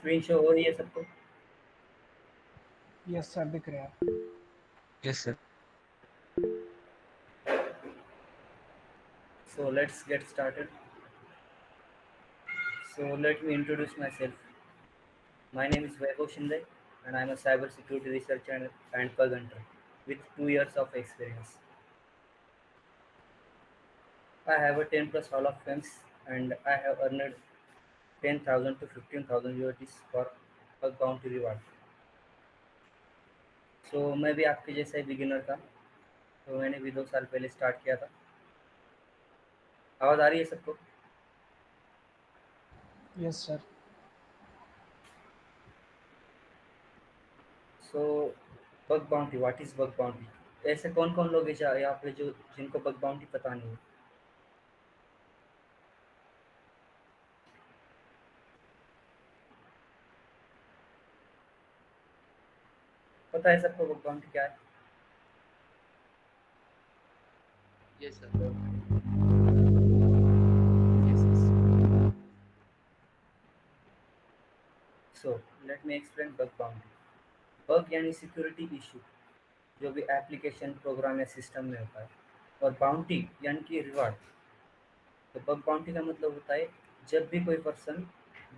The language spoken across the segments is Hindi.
स्क्रीन शो हो रही है सबको? यस सर, दिख रहा है। Yes sir. So let's get started. So let me introduce myself. My name is Vaibhav Shinde and I'm a cybersecurity researcher and bug hunter with 2 years of experience. I have a 10 plus Hall of Fames and I have earned 10,000 to 15,000 USDs for bug bounty reward. So मैं भी आपके जैसा ही बिगिनर था, तो मैंने भी 2 साल पहले स्टार्ट किया था। आवाज़ आ रही है सबको? Yes sir. So bug bounty, what is bug bounty? ऐसे कौन कौन लोग हैं यहाँ पे जो जिनको बग बाउंटी पता नहीं है? पता है सबको बग बाउंटी क्या है? Yes sir. सो लेट मी एक्सप्लेन बग बाउंटी। बग यानी सिक्योरिटी इशू जो भी एप्लीकेशन प्रोग्राम या सिस्टम में होता है, और बाउंटी यानी कि रिवार्ड। तो बग बाउंटी का मतलब होता है जब भी कोई पर्सन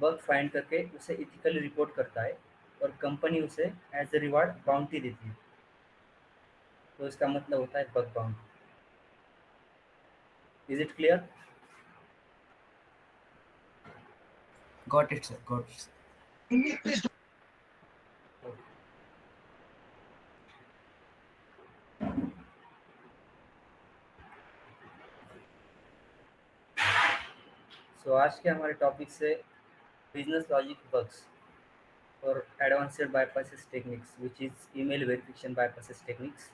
बग फाइंड करके उसे इथिकली रिपोर्ट करता है और कंपनी उसे एज ए रिवार्ड बाउंटी देती है, तो इसका मतलब होता है bug bounty. Is it clear? Got it sir, got it. So आज के हमारे टॉपिक से business logic bugs or advanced bypasses techniques, which is email verification bypasses techniques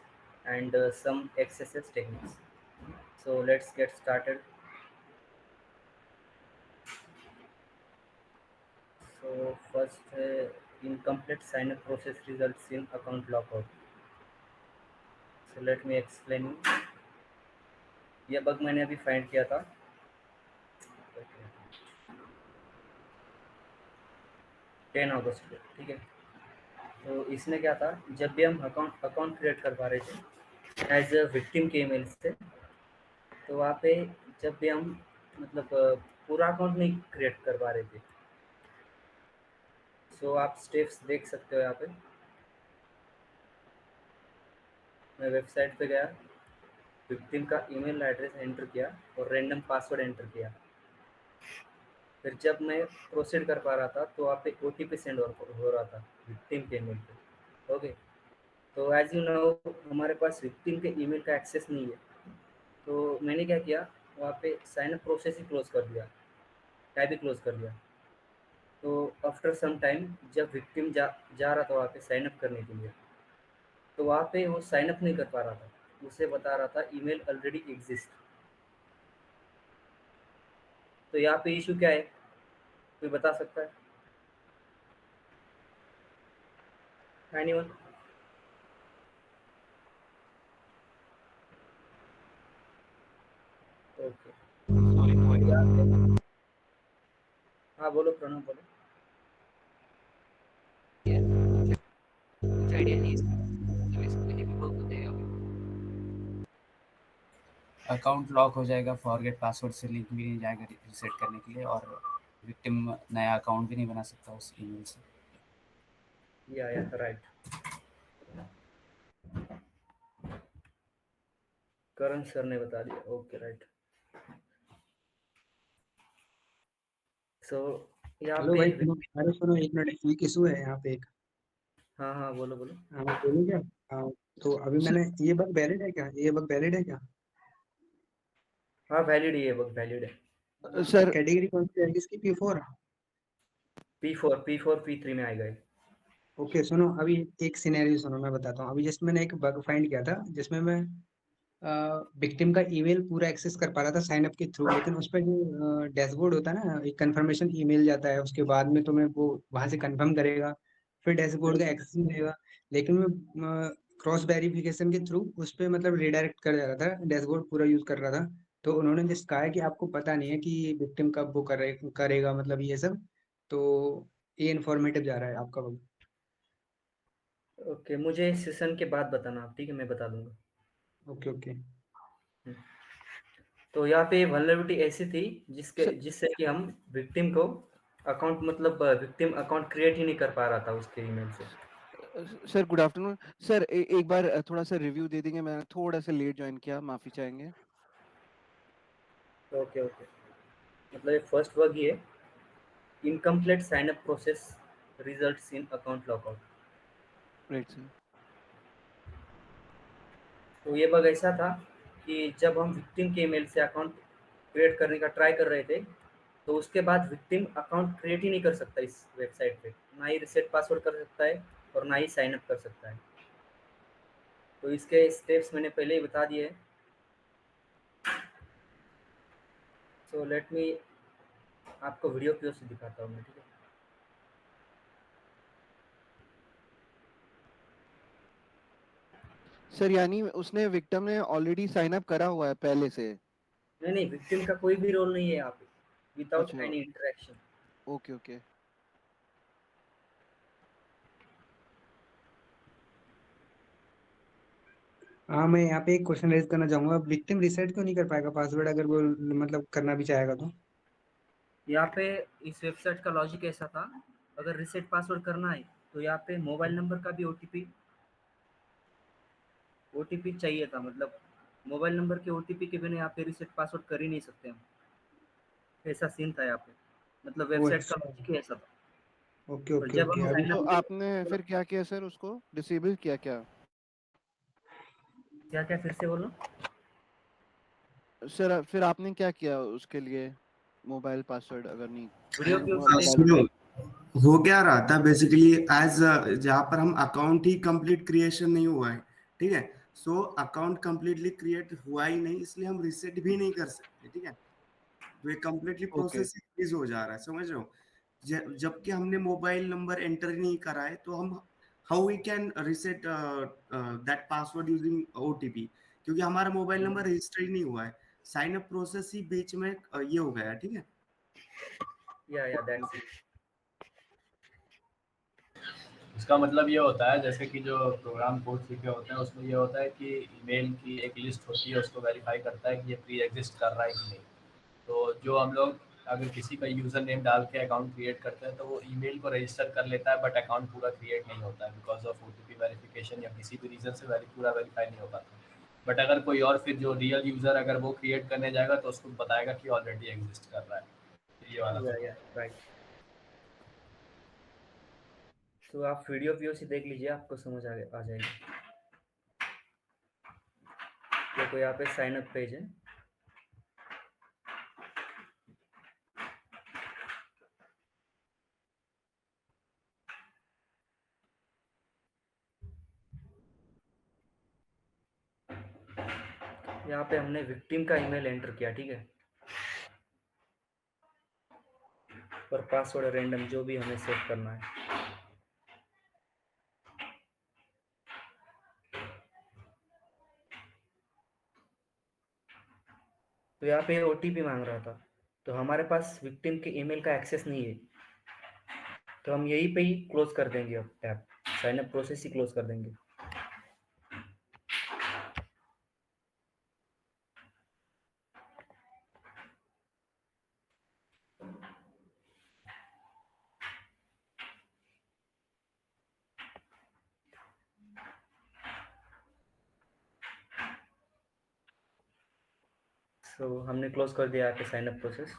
and some XSS techniques. So let's get started. So first, incomplete sign up process results in account lockout. So let me explain you. ये बग मैंने अभी फाइंड किया था 10 अगस्त को, ठीक है। तो इसमें क्या था, जब भी हम अकाउंट क्रिएट करवा रहे थे एज अ विक्टिम के ईमेल से, तो वहाँ पे जब भी हम मतलब पूरा अकाउंट नहीं क्रिएट करवा रहे थे। सो आप स्टेप्स देख सकते हो यहाँ पे। मैं वेबसाइट पे गया, विक्टिम का ईमेल एड्रेस एंटर किया और रैंडम पासवर्ड एंटर किया। फिर जब मैं प्रोसीड कर पा रहा था तो वहाँ पे OTP सेंड हो रहा था विक्टिम के ईमेल पे। ओके, तो एज यू नो हमारे पास विक्टिम के ईमेल का एक्सेस नहीं है, तो मैंने क्या किया, वहाँ पे साइन अप प्रोसेस ही क्लोज कर दिया, टैब ही क्लोज कर दिया। तो आफ्टर सम टाइम जब विक्टिम जा रहा था वहाँ पे साइन अप करने के लिए, तो वहाँ पे वो साइन अप नहीं कर पा रहा था, उसे बता रहा था ईमेल ऑलरेडी एग्जिस्ट। तो यहाँ पे इशू क्या है, कोई बता सकता है? एनीवन? ओके, हाँ बोलो प्रणव, बोलो। कुछ आइडिया नहीं है इसमें भी बग होते हैं। अकाउंट लॉक हो जाएगा, फॉरगेट पासवर्ड से लिंक भी नहीं जाएगा रिसेट करने के लिए, और विक्टिम नया अकाउंट भी नहीं बना सकता उस ईमेल से। या राइट, करण सर ने बता दिया। Okay right. सो यहाँ हेलो पे भाई, सुनो। अरे सुनो, एक मिनट, एक इशू है यहाँ पे एक। हाँ हाँ बोलो बोलो। हाँ, बोलूँ क्या? हाँ, तो अभी मैंने ये बग वैलिड है क्या? ये बग वैलिड है क्या? हाँ वैलिड है, ये बग वैलिड है। सर कैटेगरी कौन सी है इसकी? P4? P4 P3 में आएगा ये। ओके, सुनो, अभी एक सिनेरियो सुनो, मैं बताता हूँ। अभी जस्ट मैंने एक बग फाइंड किया था जिसमें मैं विक्टिम का ईमेल पूरा एक्सेस कर पा रहा था साइन अप के थ्रू, लेकिन उस पर जो डैशबोर्ड होता है ना, एक कंफर्मेशन ईमेल जाता है, उसके बाद में तुम्हें वो वहां से कंफर्म करेगा, फिर डैशबोर्ड का एक्सेस मिलेगा। लेकिन मैं क्रॉस वेरिफिकेशन के थ्रू उस पर मतलब रिडायरेक्ट कर जा रहा था, डैशबोर्ड पूरा यूज कर रहा था। तो उन्होंने जस्ट कहा है कि आपको पता नहीं है कि विक्टिम कब वो करेगा, मतलब ये सब। तो ये इन्फॉर्मेटिव जा रहा है आपका बग। ओके, मुझे सेशन के बाद बताना आप, ठीक है, मैं बता दूंगा। Okay okay. तो यहाँ पे वल्नरेबिलिटी ऐसी थी सर जिससे कि हम विक्टिम को अकाउंट, मतलब विक्टिम अकाउंट क्रिएट ही नहीं कर पा रहा था उसके ईमेल से। Sir good afternoon sir. एक बार थोड़ा सा रिव्यू दे देंगे, मैं थोड़ा सा लेट ज्वाइन किया, माफी चाहेंगे। ओके ओके, मतलब ये फर्स्ट वर्ग ही है, incomplete sign up process results in account lockout. Right sir. तो ये बग ऐसा था कि जब हम विक्टिम के ईमेल से अकाउंट क्रिएट करने का ट्राई कर रहे थे, तो उसके बाद विक्टिम अकाउंट क्रिएट ही नहीं कर सकता इस वेबसाइट पे, ना ही रिसेट पासवर्ड कर सकता है और ना ही साइन अप कर सकता है। तो इसके स्टेप्स मैंने पहले ही बता दिए हैं। सो लेट मी आपको वीडियो की ओर से दिखाता हूँ मैं, ठीक है। सर यानी उसने विक्टिम ने ऑलरेडी साइन अप करा हुआ है पहले से? नहीं नहीं, विक्टिम का कोई भी रोल नहीं है यहाँ पे, विदाउट अच्छा, एनी इंटरेक्शन। Okay okay. हाँ, मैं यहाँ पे एक क्वेश्चन रेज करना चाहूंगा, विक्टिम रिसेट क्यों नहीं कर पाएगा पासवर्ड अगर वो मतलब करना भी चाहेगा तो? यहाँ पे इस वेबसाइट का लॉजिक ऐसा था, अगर रिसेट पासवर्ड करना है तो यहाँ पे मोबाइल नंबर का भी ओटीपी चाहिए था, मतलब मोबाइल नंबर के ओटीपी के बिना यहाँ पे रिसेट पासवर्ड कर ही नहीं सकते हम, ऐसा सीन था यहाँ पे, मतलब वो वेबसाइट का अच्छा। लॉजिक ही ऐसा था। ओके और ओके जब ओके हम अभी साइन तो अप, आपने फिर क्या किया सर, उसको डिसेबल किया क्या? क्या क्या फिर से बोलो। सर फिर आपने क्या किया उसके लिए? मोबाइल पासवर्ड अगर नहीं, वीडियो की ओर से देख मोबाइल। सुनो, हो क्या रहा था बेसिकली, एज जहाँ पर हम अकाउंट ही कंप्लीट क्रिएशन नहीं हुआ है, ठीक है। सो अकाउंट कंप्लीटली क्रिएट हुआ ही नहीं, इसलिए हम रिसेट भी नहीं कर सकते, ठीक है। तो ये कंप्लीटली ओके प्रोसेस फ्रीज हो जा रहा है, समझ रहे हो। जबकि हमने मोबाइल नंबर एंटर नहीं करा है, तो हम how we can reset that password using OTP, क्योंकि हमारा मोबाइल नंबर रजिस्टर ही नहीं हुआ है। साइन अप प्रोसेस ही बीच में ये हो गया है, ठीक है। या दैट्स इट। इसका मतलब ये होता है, जैसे कि जो प्रोग्राम कोड लिखे होते हैं उसमें ये होता है कि ईमेल की एक लिस्ट होती है, उसको वेरीफाई करता है कि ये प्री एग्जिस्ट कर रहा है कि नहीं। तो जो हम लोग अगर किसी का यूज़र नेम डाल के अकाउंट क्रिएट करते हैं तो वो ईमेल को रजिस्टर कर लेता है, बट अकाउंट पूरा क्रिएट नहीं होता है बिकॉज ऑफ ओटीपी वेरिफिकेशन या किसी भी रीज़न से पूरा वेरीफाई नहीं हो पाता। बट अगर कोई और फिर जो रियल यूज़र अगर वो क्रिएट करने जाएगा तो उसको बताएगा कि ऑलरेडी एग्जिस्ट कर रहा है, ये वाला या था। राइट। तो आप वीडियो से देख लीजिए, आपको समझ आ जाएगी। देखो यहाँ पे साइन अप पेज है। यहाँ पे हमने विक्टिम का ईमेल एंटर किया, ठीक है, और पासवर्ड रैंडम जो भी हमें सेट करना है। तो यहाँ पे ओटीपी मांग रहा था, तो हमारे पास विक्टिम के ईमेल का एक्सेस नहीं है, तो हम यहीं पे ही क्लोज कर देंगे, अब टैब साइन अप प्रोसेस ही क्लोज कर देंगे। सो हमने क्लोज कर दिया यहाँ पे sign up process.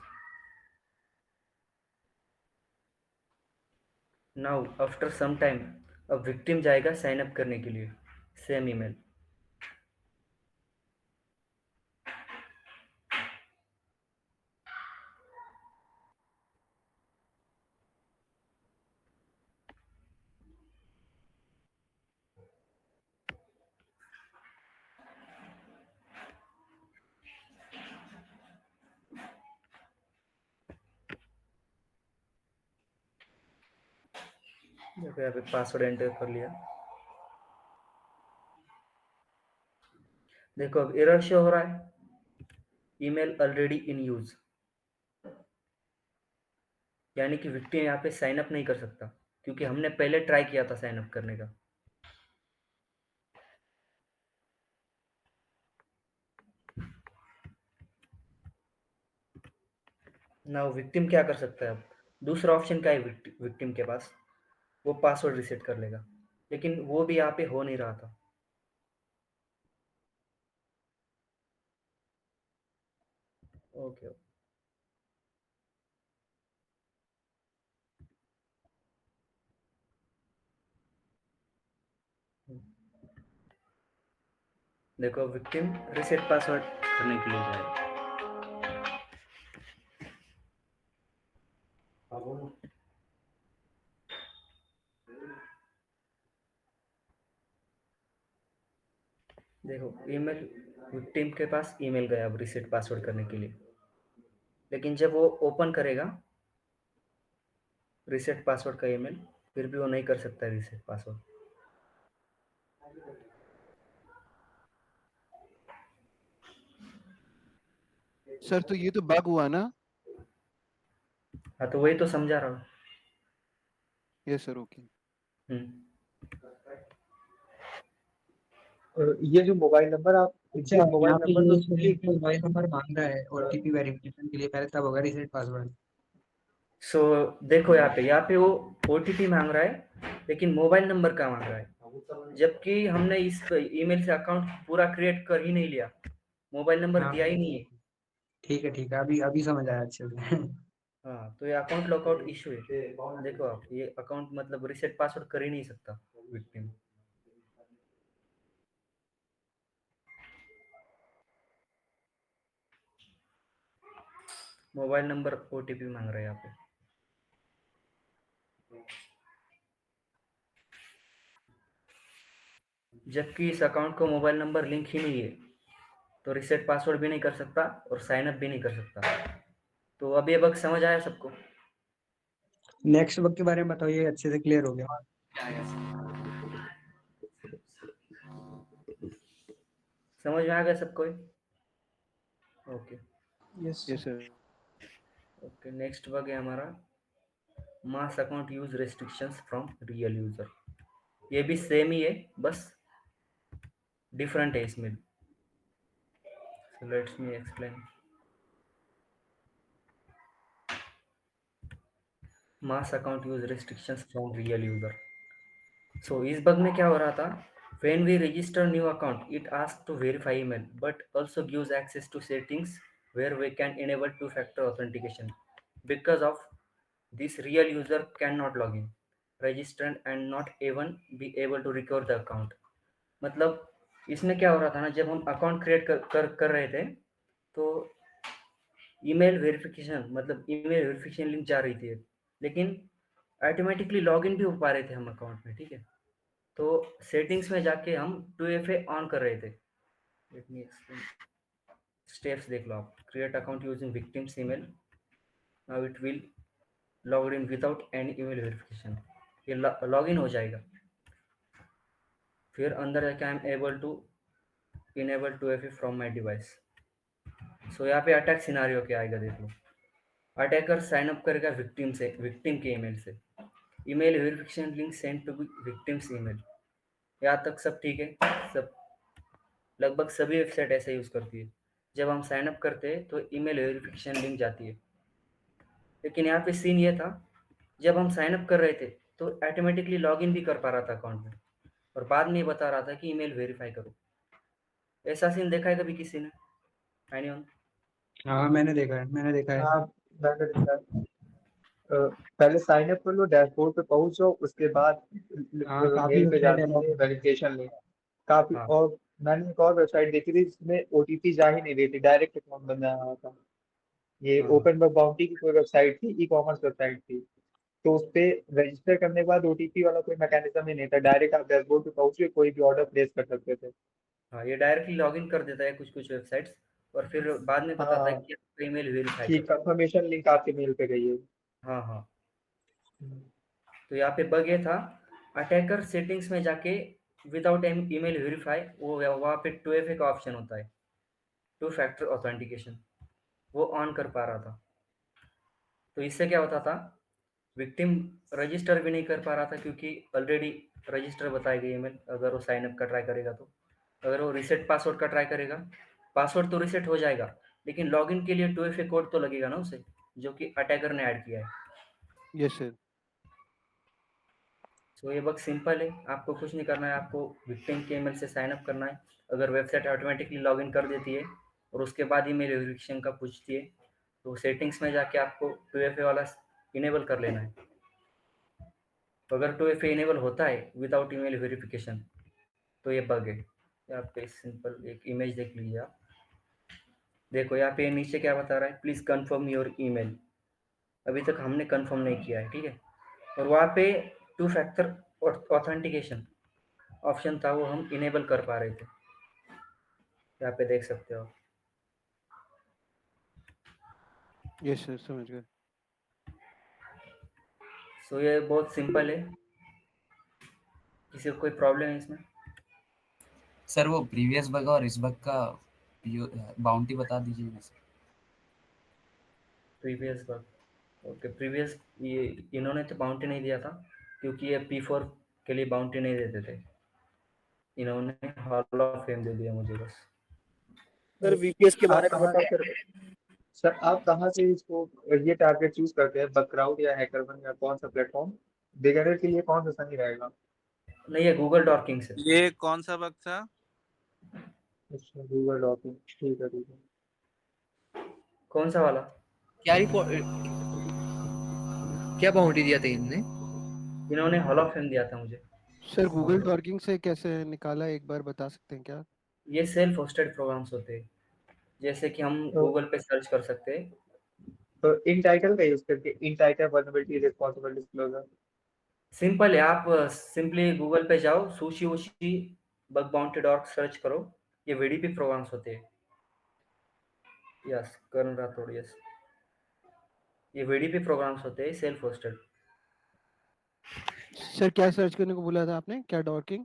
Now after some time अब विक्टिम जाएगा साइन अप करने के लिए, सेम ईमेल। देखो यहाँ पे पासवर्ड एंटर कर लिया। देखो अब एरर शो हो रहा है, ईमेल ऑलरेडी इन यूज। यानी कि विक्टिम यहाँ पे साइन अप नहीं कर सकता, क्योंकि हमने पहले ट्राई किया था साइन अप करने का। नाउ विक्टिम क्या कर सकता है अब? दूसरा ऑप्शन क्या है विक्टिम के पास? वो पासवर्ड रीसेट कर लेगा, लेकिन वो भी यहाँ पे हो नहीं रहा था। ओके। देखो विक्टिम रीसेट पासवर्ड करने के लिए जाएगा। देखो ईमेल, विक्टिम के पास ईमेल गया अब रीसेट पासवर्ड करने के लिए, लेकिन जब वो ओपन करेगा रीसेट पासवर्ड का ईमेल, फिर भी वो नहीं कर सकता रीसेट पासवर्ड। सर तो ये तो बग हुआ ना? हाँ, तो वही तो समझा रहा हूँ। Yes sir, okay. ये जो मोबाइल नंबर आप अच्छा, जिस मोबाइल यहाँ पे नंबर ये पे स्टूडेंट मोबाइल नंबर मांग रहा है ओटीपी वेरिफिकेशन के लिए, पहले तब होगा रीसेट पासवर्ड। सो देखो यहाँ पे वो ओटीपी मांग रहा है, लेकिन मोबाइल नंबर का मांग रहा है, जबकि हमने इस ईमेल से अकाउंट पूरा क्रिएट कर ही नहीं लिया, मोबाइल नंबर हाँ दिया ही नहीं है। ठीक है, अभी अभी समझ आया अच्छे से। हाँ, तो ये अकाउंट लॉकआउट इशू है। देखो आप, ये अकाउंट मतलब रीसेट पासवर्ड कर ही नहीं सकता विक्टिम। मोबाइल नंबर ओटीपी मांग रहा है यहाँ पे। जबकि इस अकाउंट को मोबाइल नंबर लिंक ही नहीं है, तो रीसेट पासवर्ड भी नहीं कर सकता और साइन अप भी नहीं कर सकता। तो अब ये बग समझ आया सबको? नेक्स्ट बग के बारे में बताओ, ये अच्छे से क्लियर हो गया। समझ में आ गया सबको? Okay. Yes sir. Okay, next bug है हमारा mass account use restrictions from real user. ये भी सेम ही है, बस डिफरेंट है इसमें। So let's me explain. Mass account use restrictions from real user. So इस बग में क्या हो रहा था? When we register new account, it asks to verify email, but also gives access to settings where we can enable two-factor authentication. Because of this, real user cannot log in, register and not even be able to recover the account. मतलब इसमें क्या हो रहा था ना, जब हम अकाउंट क्रिएट कर रहे थे, तो ईमेल वेरिफिकेशन मतलब ईमेल वेरिफिकेशन लिंक जा रही थी, लेकिन ऑटोमेटिकली लॉगिन भी हो पा रहे थे हम अकाउंट में, ठीक है। तो सेटिंग्स में जाके हम 2FA ऑन कर रहे थे। लेट मी एक्सप्लेन स्टेप्स, देख लो आप। Create account using victims email, now it will log in without any email verification. ये लॉग इन हो जाएगा, फिर अंदर जाके I am able to enable 2FA from my device. So यहाँ पे अटैक सिनारियो क्या आएगा, देख लो। अटैकर साइन अप करेगा विक्टिम से, विक्टिम के ईमेल से। Email verification link send to victims email. यहाँ तक सब ठीक है, सब लगभग सभी वेबसाइट ऐसे यूज़ करती है। जब हम साइन अप करते हैं तो ईमेल वेरिफिकेशन लिंक जाती है, लेकिन यहाँ पे सीन ये था, जब हम साइन अप कर रहे थे तो ऑटोमेटिकली लॉगिन भी कर पा रहा था अकाउंट में, और बाद में ये बता रहा था कि ईमेल वेरीफाई करो। ऐसा सीन देखा है कभी किसी ने? एनीवन? हाँ मैंने देखा है। हाँ मैंने देखा है। पहले साइन अप कर लो, डैशबोर्ड पे पहुंच जाओ, उसके बाद हाँ काफी मेल पे वेबसाइट जाती है। है वेरिफिकेशन लिंक काफी। हाँ और मैंने एक और वेबसाइट देखी थी जिसमें ओटीपी जा ही नहीं रही थी, डायरेक्ट अकाउंट बन जा रहा था। ये हाँ ओपन बग बाउंटी की कोई वेबसाइट थी, ई कॉमर्स वेबसाइट थी। तो उस पे रजिस्टर करने के बाद ओटीपी वाला कोई मैकेनिज्म ही नहीं था, डायरेक्ट आप डैशबोर्ड पे पहुंच के कोई भी ऑर्डर प्लेस कर सकते थे। हाँ, ये डायरेक्टली लॉगिन कर देता है कुछ कुछ वेबसाइट्स, और फिर बाद में बताता है हाँ कि आपका ईमेल वेरीफाई कि करो। कंफर्मेशन लिंक आपके मेल पे गई है। हाँ हाँ। तो यहाँ पे बग ये था, अटैकर सेटिंग्स में जाके विदाउट ईमेल वेरीफाई, वो वहाँ पे 2FA का ऑप्शन होता है, टू फैक्टर ऑथेंटिकेशन, वो ऑन कर पा रहा था। तो इससे क्या होता था, विक्टिम रजिस्टर भी नहीं कर पा रहा था क्योंकि ऑलरेडी रजिस्टर बताई गई ईमेल, अगर वो साइन अप का ट्राई करेगा तो। अगर वो रीसेट पासवर्ड का ट्राई करेगा, पासवर्ड तो रीसेट हो जाएगा, लेकिन लॉगिन के लिए 2FA कोड तो लगेगा ना उसे, जो कि अटैकर ने ऐड किया है। Yes sir. तो ये बग सिंपल है, आपको कुछ नहीं करना है, आपको विक्टिम के ईमेल से साइन अप करना है। अगर वेबसाइट ऑटोमेटिकली लॉगिन कर देती है और उसके बाद ईमेल वेरिफिकेशन का पूछती है, तो सेटिंग्स में जाके आपको 2FA वाला इनेबल कर लेना है। तो अगर 2FA इनेबल होता है विदाउट ईमेल वेरिफिकेशन, तो ये बग है। यहाँ पे सिंपल एक इमेज देख लीजिए आप। देखो यहाँ पे नीचे क्या बता रहा है, प्लीज़ कंफर्म योर ईमेल। अभी तक हमने कंफर्म नहीं किया है, ठीक है। और वहाँ पे 2 फैक्टर ऑथेंटिकेशन ऑप्शन था, वो हम इनेबल कर पा रहे थे। यहाँ पे देख सकते हो। यस सर, समझ गए। सो ये बहुत सिंपल है। किसी को कोई प्रॉब्लम है इसमें? सर वो प्रीवियस बग और इस बग का बाउंटी बता दीजिए ना sir. Previous bug, okay. Previous ये इन्होंने तो बाउंटी नहीं दिया था क्योंकि ये P4 के लिए बाउंटी नहीं देते थे, इन्होंने हॉल ऑफ फेम दे दिया मुझे बस। सर वीपीएस के आप बारे में कहाँ बताओ सर। सर आप कहाँ से इसको ये टारगेट चूज करते हैं, बगक्राउड या हैकरवन या कौन सा प्लेटफॉर्म? बिगिनर के लिए कौन सा सही रहेगा? नहीं, ये गूगल डॉकिंग से। ये कौन सा बग था? अच्छा, गूगल डॉकिंग, ठीक है ठीक है। कौन सा वाला? क्या रिपोर्ट, क्या बाउंड्री दिया था इनने? इन्होंने हॉल ऑफ फेम दिया था मुझे। सर गूगल डॉकिंग से कैसे निकाला, एक बार बता सकते हैं क्या? ये सेल्फ होस्टेड प्रोग्राम्स होते हैं, जैसे कि हम तो गूगल पे सर्च कर सकते हैं। तो इन टाइटल का यूज करके, in title vulnerability responsible disclosure. Simple है, आप सिंपली गूगल पे जाओ, सुशी वुशी बग बाउंटी डॉट सर्च करो, ये VDP प्रोग्राम्स होते हैं। यस करण राठौड़, यस, ये VDP प्रोग्राम्स होते हैं सेल्फ होस्टेड। सर क्या सर्च करने को बोला था आपने, क्या डॉकिंग?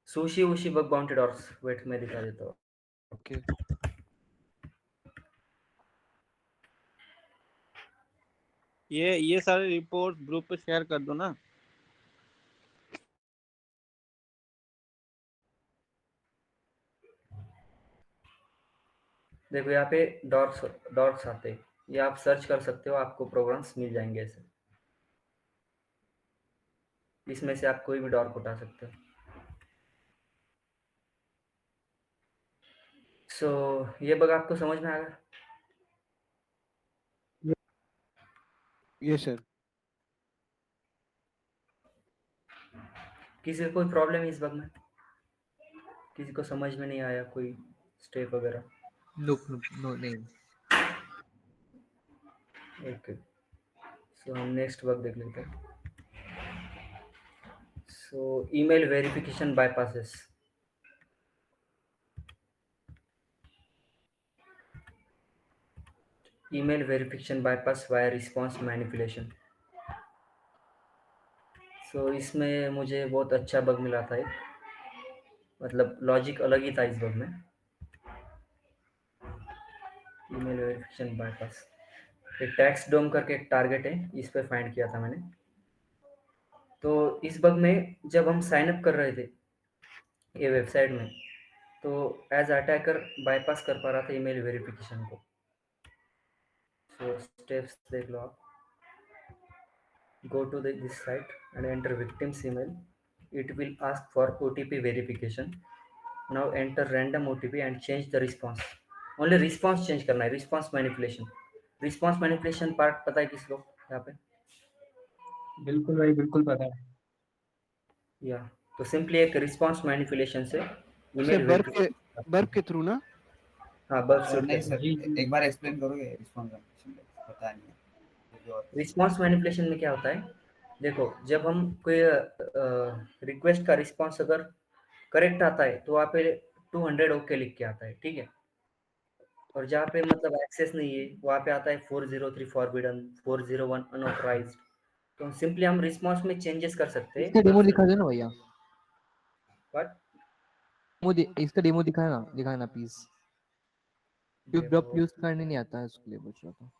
सुशी वुशी बग बाउंटी डॉट्स, वेट मैं दिखा देता हूँ। ओके। ये सारे रिपोर्ट ग्रुप पे शेयर कर दो ना। देखो यहाँ पे डॉट्स आते हैं, ये आप सर्च कर सकते हो, आपको प्रोग्राम्स मिल जाएंगे ऐसे। इसमें से आप कोई भी डॉट उठा सकते हो। सो ये बग आपको समझ में आएगा? Yes sir. किसी को कोई प्रॉब्लम है इस बग में? किसी को समझ में नहीं आया कोई स्टेप वगैरह? नो नहीं। ओके, सो हम नेक्स्ट बग देख लेते हैं। So email verification bypasses. Email verification bypass via response manipulation. So इसमें मुझे बहुत अच्छा बग मिला था एक, मतलब लॉजिक अलग ही था इस बग में। ईमेल वेरिफिकेशन बायपास, एक टैक्स डोम करके एक टारगेट है, इस पे फाइंड किया था मैंने। तो इस बग में जब हम साइन अप कर रहे थे ये वेबसाइट में, तो एज अटैकर बाईपास कर पा रहा था ईमेल वेरिफिकेशन को। सो स्टेप्स देख लो आप। Go to this site and enter victim's email. It will ask for OTP verification. Now enter random OTP and change the response. Only response change करना है, response manipulation. Response manipulation part पता है किसको यहाँ पे? बिल्कुल भाई, बिल्कुल पता है। या तो सिंपली एक रिस्पॉन्स मैनिपुलेशन से सर ईमेल बर्फ के थ्रू ना? हाँ, बर्फ सर सूट नहीं के सर, जी जी। एक बार एक्सप्लेन करोगे रिस्पॉन्स पता नहीं है। रिस्पॉन्स मैनिपुलेशन में क्या होता है, देखो जब हम कोई रिक्वेस्ट का रिस्पॉन्स अगर करेक्ट आता है तो वहाँ पे 200 ओके लिख के आता है, ठीक है। और जहाँ पे मतलब एक्सेस नहीं है वहाँ पे आता है 403 फॉरबिडन, 401 अनऑथराइज्ड। तो सिंपली हम रिस्पॉन्स में चेंजेस कर सकते इसका हैं। डेमो दिखा दो ना भैया। बट इसका डेमो दिखाना प्लीज। क्योंकि ब्लॉक यूज करने नहीं आता है, उसके लिए पूछ रहा था।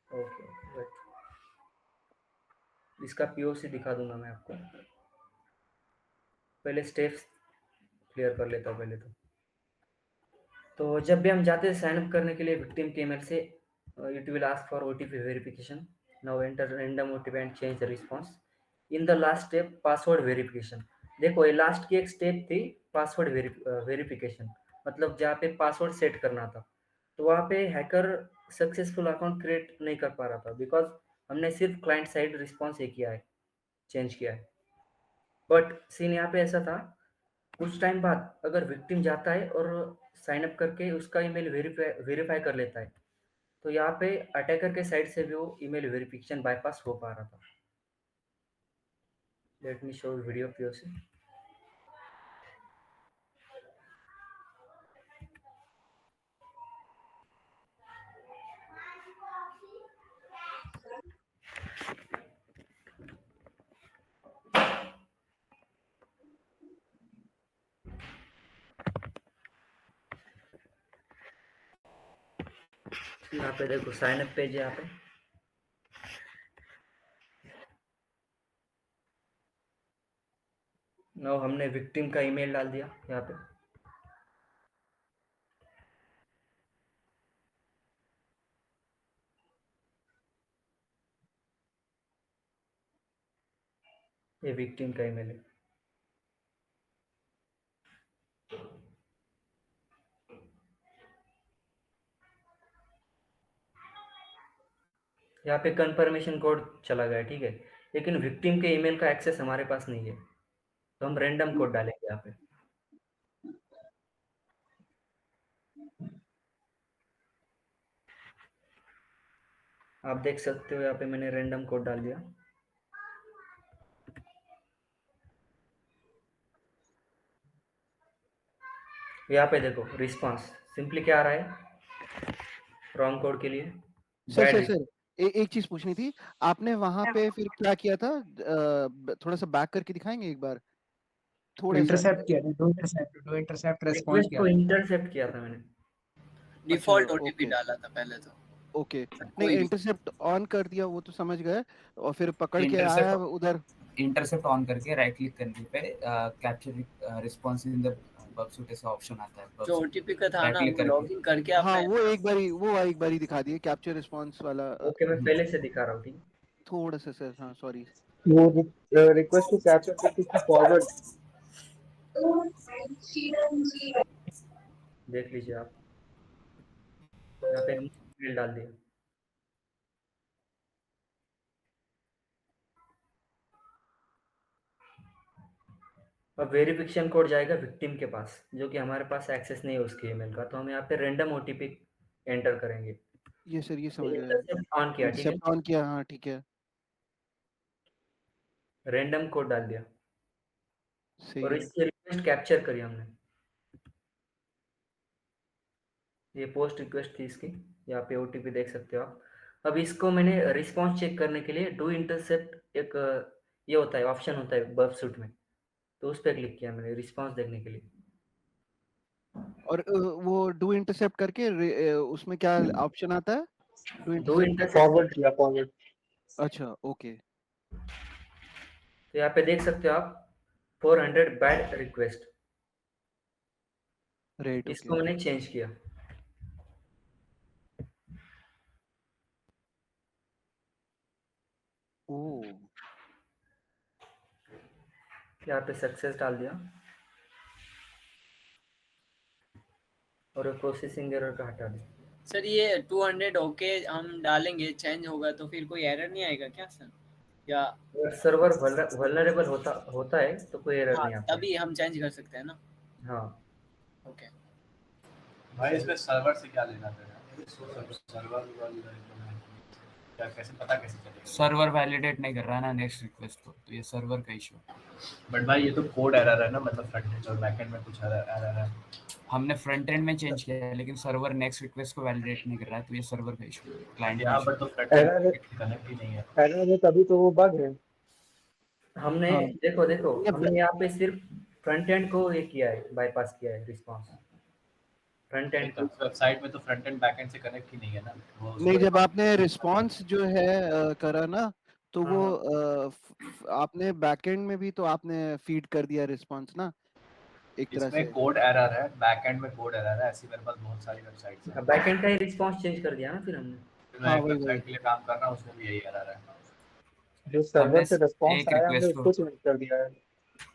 ओके, इसका पीओसी दिखा दूंगा मैं आपको। पहले स्टेप्स क्लियर कर लेता हूँ पहले तो जब भी हम जाते हैं साइन अप करने के लिए विक्टिम के ईमेल से, it will ask for OTP verification. Now enter random OTP and change the response. In the last step password verification. देखो ये लास्ट की एक स्टेप थी पासवर्ड वेरिफिकेशन, मतलब जहाँ पे पासवर्ड सेट करना था। तो वहाँ पे हैकर सक्सेसफुल अकाउंट क्रिएट नहीं कर पा रहा था, बिकॉज हमने सिर्फ क्लाइंट साइड रिस्पॉन्स ये किया है, चेंज किया है। बट सीन यहाँ पे ऐसा था, कुछ टाइम बाद अगर विक्टिम जाता है और साइन अप करके उसका ईमेल वेरीफाई कर लेता है, तो यहाँ पे अटैकर के साइड से भी वो ईमेल वेरिफिकेशन बाईपास हो पा रहा था। Late me show video POC. यहाँ पे देखो साइन अप पेज है यहाँ पे। नाउ हमने विक्टिम का ईमेल डाल दिया यहाँ पे। ये विक्टिम का ईमेल है। यहाँ पे कंफर्मेशन कोड चला गया, ठीक है, लेकिन विक्टिम के ईमेल का एक्सेस हमारे पास नहीं है, तो हम रैंडम कोड डालेंगे यहाँ पे। आप देख सकते हो यहाँ पे मैंने रैंडम कोड डाल दिया। यहाँ पे देखो रिस्पांस सिंपली क्या आ रहा है रॉन्ग कोड के लिए। सर एक चीज पूछनी थी, आपने वहां पे फिर क्या किया था? थोड़ा सा बैक करके दिखाएंगे एक बार, थोड़ा सा। इंटरसेप्ट किया था, डू इंटरसेप्ट रिस्पॉन्स रिक्वेस्ट किया को था। इंटरसेप्ट किया था मैंने। डिफॉल्ट अच्छा, ओटीपी ओके डाला था पहले तो। ओके, नहीं कोई भी इंटरसेप्ट ऑन कर दिया वो तो समझ गए, और फिर पकड़ के Intercept- आया उधर। इंटरसेप्ट ऑन करके राइट क्लिक करने पे कैप्चर रिस्पॉन्स इन द बगसूट ऐसा ऑप्शन आता है। जो ओटीपी का था Right ना, click वो करके। लॉगिन करके हाँ आपने वो एक बारी दिखा दिए कैप्चर रिस्पॉन्स वाला। ओके मैं पहले से दिखा रहा हूँ, ठीक है। थोड़ा सा सर, हाँ सॉरी। वो रिक्वेस्ट टू कैप्चर करके फॉरवर्ड। देख लीजिए आप, यहाँ पे मेल डाल दिया। अब वेरिफिकेशन कोड जाएगा विक्टिम के पास, जो कि हमारे पास एक्सेस नहीं है उसके ईमेल का, तो हम यहाँ पे रैंडम ओटीपी एंटर करेंगे। ये सर ये समझ गए, इंटरसेप्ट ऑन किया, ठीक है, इंटरसेप्ट ऑन किया, हाँ ठीक है, रैंडम कोड डाल दिया सही और है। इसकी रिक्वेस्ट कैप्चर करी हमने। ये पोस्ट रिक्वेस्ट थी इसकी, यहाँ पे ओटीपी देख सकते हो आप। अब इसको मैंने रिस्पॉन्स चेक करने के लिए डू इंटरसेप्ट एक ये होता है, ऑप्शन होता है बर्बसूट में, तो उस पर क्लिक किया मैंने रिस्पॉन्स देखने के लिए। और वो डू इंटरसेप्ट करके उसमें क्या ऑप्शन आता है? डू डू इंटरसेप्ट, फॉरवर्ड किया फॉरवर्ड। अच्छा ओके, तो यहाँ पे देख सकते हो आप 400 बैड रिक्वेस्ट, राइट इसको ओके। मैंने चेंज किया। ओ यहाँ पे सक्सेस डाल दिया और प्रोसेसिंग एरर का हटा दिया। सर ये 200 ओके हम डालेंगे, चेंज होगा तो फिर कोई एरर नहीं आएगा क्या सर? या अगर सर्वर वल्नरेबल होता है तो कोई एरर हाँ, नहीं आता। तभी हम चेंज कर सकते हैं ना। हाँ ओके भाई इसमें सर्वर से क्या लेना देना? सर्वर क्या कैसे पता कैसे चलेगा? सर्वर वैलिडेट नहीं कर रहा है ना नेक्स्ट रिक्वेस्ट को, तो ये सर्वर का इशू। बट भाई ये तो कोड एरर है ना, मतलब फ्रंट एंड और बैक एंड में कुछ एरर है। हमने फ्रंट एंड में चेंज किया है, लेकिन सर्वर नेक्स्ट रिक्वेस्ट को वैलिडेट नहीं कर रहा है, तो ये सर्वर का इशू, क्लाइंट का यहाँ इशू। पर तो फ्रंट एंड कनेक्ट ही नहीं है। एरर है तभी तो वो बग है। हमने हाँ। देखो हमने यहाँ पे सिर्फ फ्रंट एंड को ये किया है, बाईपास किया है रिस्पॉन्स फ्रंट एंड का। वेबसाइट में तो फ्रंट एंड बैक एंड से कनेक्ट ही नहीं है ना वो। नहीं, जब आपने रिस्पॉन्स जो है करा ना, तो हाँ, वो आपने बैकएंड में भी तो आपने फीड कर दिया रिस्पांस ना एक तरह इसमें से। कोड एरर है, बैकएंड में कोड एरर है, ऐसी मेरे पास बहुत सारी वेबसाइट्स हैं। बैकएंड का ही रिस्पांस चेंज कर दिया ना फिर हमने। फिर मैं हाँ एक वही वेबसाइट के लिए काम कर रहा हूँ, उसमें भी यही एरर है। जो सर्वर हमने से रिस्पॉन्स एक आया हमने रिक्वेस्ट उसको को चेंज कर दिया है।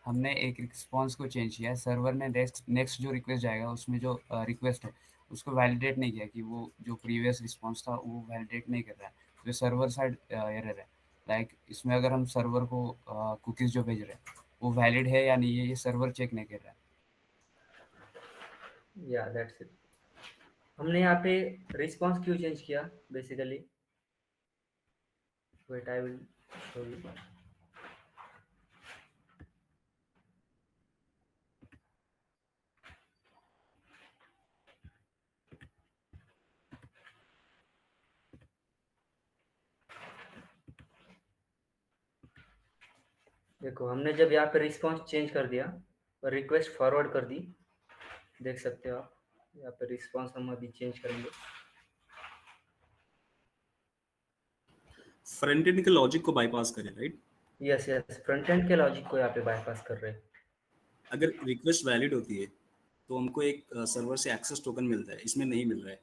हमने एक रिस्पॉन्स को चेंज किया है। सर्वर ने नेक्स्ट जो रिक्वेस्ट जाएगा उसमें जो रिक्वेस्ट है उसको वैलिडेट नहीं किया कि वो जो प्रीवियस रिस्पॉन्स था वो वैलिडेट नहीं कर रहा है, तो सर्वर साइड एरर है। लाइक इसमें अगर हम सर्वर को कुकीज़ जो भेज रहे हैं वो वैलिड है या नहीं है, ये सर्वर चेक नहीं कर रहा है। या दैट्स इट। हमने यहाँ पे रिस्पांस क्यों चेंज किया basically, wait I will show you. देखो हमने जब यहाँ पे रिस्पांस चेंज कर दिया और रिक्वेस्ट फॉरवर्ड कर दी, देख सकते हो आप यहाँ पे रिस्पांस हम अभी चेंज करेंगे। फ्रंट एंड के लॉजिक को बाईपास करें, right? Yes yes, front end के लॉजिक को यहाँ पे बाईपास कर रहे हैं। अगर रिक्वेस्ट वैलिड होती है तो हमको एक सर्वर से एक्सेस टोकन मिलता है, इसमें नहीं मिल रहा है।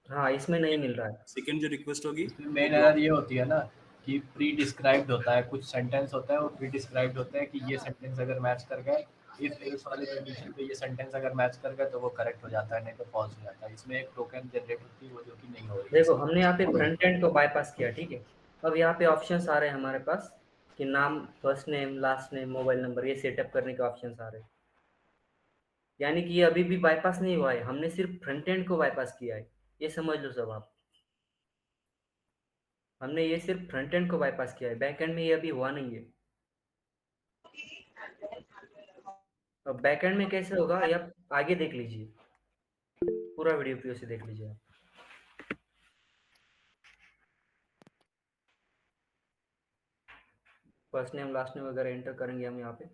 हाँ इसमें नहीं मिल रहा है। सेकंड जो रिक्वेस्ट होगी इसमें मेन एरर ये होती है ना कि प्री डिस्क्राइब्ड होता है, कुछ सेंटेंस होता है वो प्री डिस्क्राइब्ड होते हैं कि ये सेंटेंस अगर मैच कर गए, इफ एल्स वाली कंडीशन पे ये सेंटेंस अगर मैच कर गए तो वो करेक्ट हो जाता है, नहीं तो फॉल्स हो जाता है। इसमें एक टोकन जनरेट होती है वो जो कि नहीं हो रही है। देखो हमने यहाँ पे फ्रंट एंड को बाईपास किया, ठीक है। अब यहाँ पे ऑप्शंस आ रहे हैं हमारे पास कि नाम, first name, last name, mobile number, ये सेटअप करने के ऑप्शंस आ रहे हैं। यानी कि ये अभी भी बाईपास नहीं हुआ है, हमने सिर्फ फ्रंट एंड को बाईपास किया है, ये समझ लो सब आप। हमने ये सिर्फ फ्रंट एंड को बाईपास किया है, बैक एंड में ये अभी हुआ नहीं है। अब बैक एंड में कैसे होगा ये आप आगे देख लीजिए, पूरा वीडियो पीओ से देख लीजिए आप। फर्स्ट नेम लास्ट नेम वगैरह एंटर करेंगे हम यहाँ पे।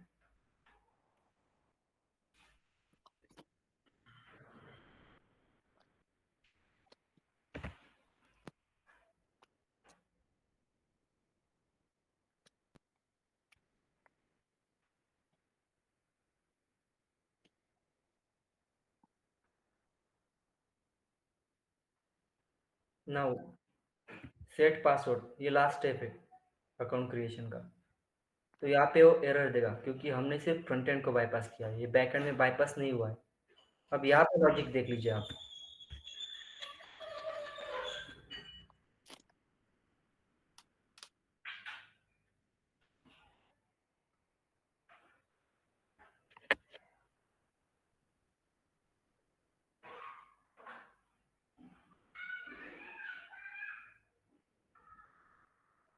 नाउ सेट पासवर्ड, ये लास्ट स्टेप है अकाउंट क्रिएशन का। तो यहाँ पे वो एरर देगा क्योंकि हमने सिर्फ फ्रंट एंड को बाईपास किया है, ये बैक एंड में बाईपास नहीं हुआ है। अब यहाँ पे लॉजिक देख लीजिए आप।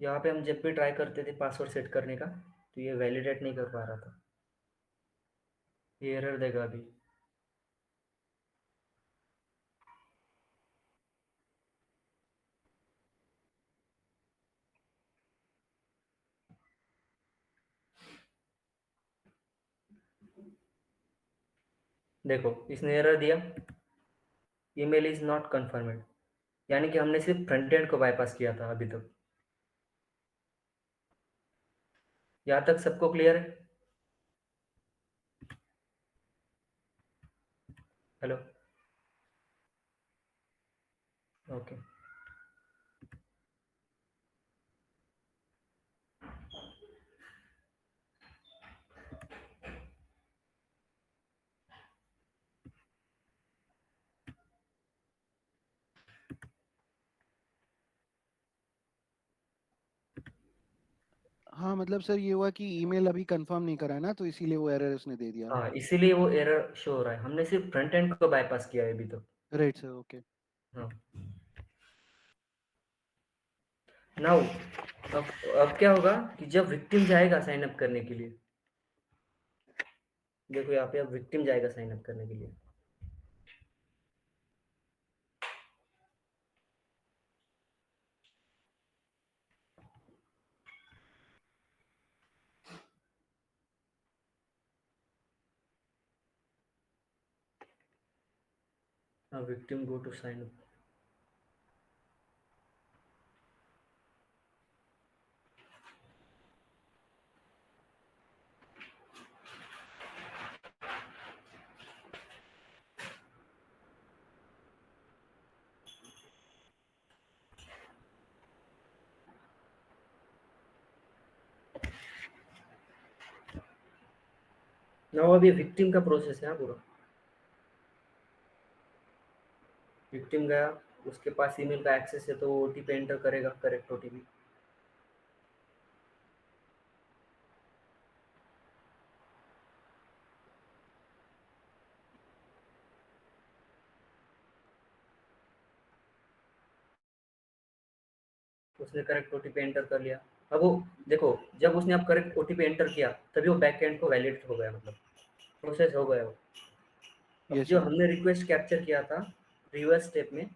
यहाँ पे हम जब भी ट्राई करते थे पासवर्ड सेट करने का तो ये वैलिडेट नहीं कर पा रहा था, ये एरर देगा अभी। देखो इसने एरर दिया, ईमेल इज नॉट कन्फर्मेड, यानी कि हमने सिर्फ फ्रंट एंड को बाईपास किया था अभी तक। यहाँ तक सबको क्लियर है? Hello, okay. हाँ मतलब सर ये हुआ कि ईमेल अभी कंफर्म नहीं करा है ना, तो इसीलिए वो एरर उसने दे दिया। हाँ इसीलिए वो एरर शो हो रहा है, हमने सिर्फ फ्रंट एंड को बाईपास किया है अभी तक। Right sir, okay. हाँ नाउ अब क्या होगा कि जब विक्टिम जाएगा साइन अप करने के लिए, देखो यहाँ पे अब विक्टिम जाएगा साइन अप करने के लिए। हाँ victim go to sign up. ना वो अभी विक्टिम का प्रोसेस है पूरा। विक्टिम गया, उसके पास ईमेल का एक्सेस है तो वो ओटीपी एंटर करेगा, करेक्ट ओटीपी। उसने करेक्ट ओटीपी एंटर कर लिया। अब वो देखो, जब उसने अब करेक्ट ओटीपी एंटर किया तभी वो बैक एंड को वैलिडेट हो गया, मतलब प्रोसेस हो गया वो। अब यस जो सर। हमने रिक्वेस्ट कैप्चर किया था रिवर्स स्टेप में,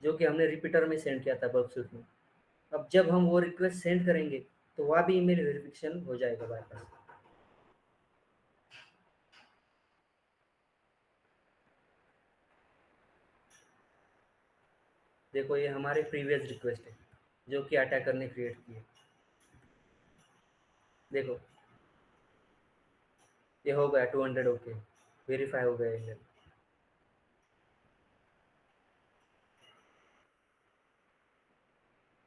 जो कि हमने रिपीटर में सेंड किया था बर्कसूट में, अब जब हम वो रिक्वेस्ट सेंड करेंगे तो वहाँ भी ईमेल वेरिफिकेशन हो जाएगा बाईपास। देखो ये हमारे प्रीवियस रिक्वेस्ट है जो कि अटैकर ने क्रिएट की है। देखो ये हो गया 200 ओके, वेरीफाई हो गया ईमेल।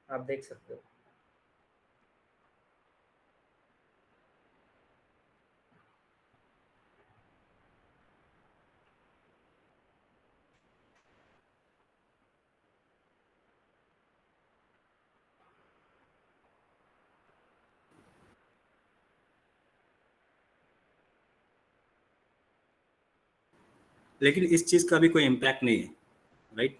आप देख सकते हो। लेकिन इस चीज का भी कोई इम्पैक्ट नहीं है, राइट?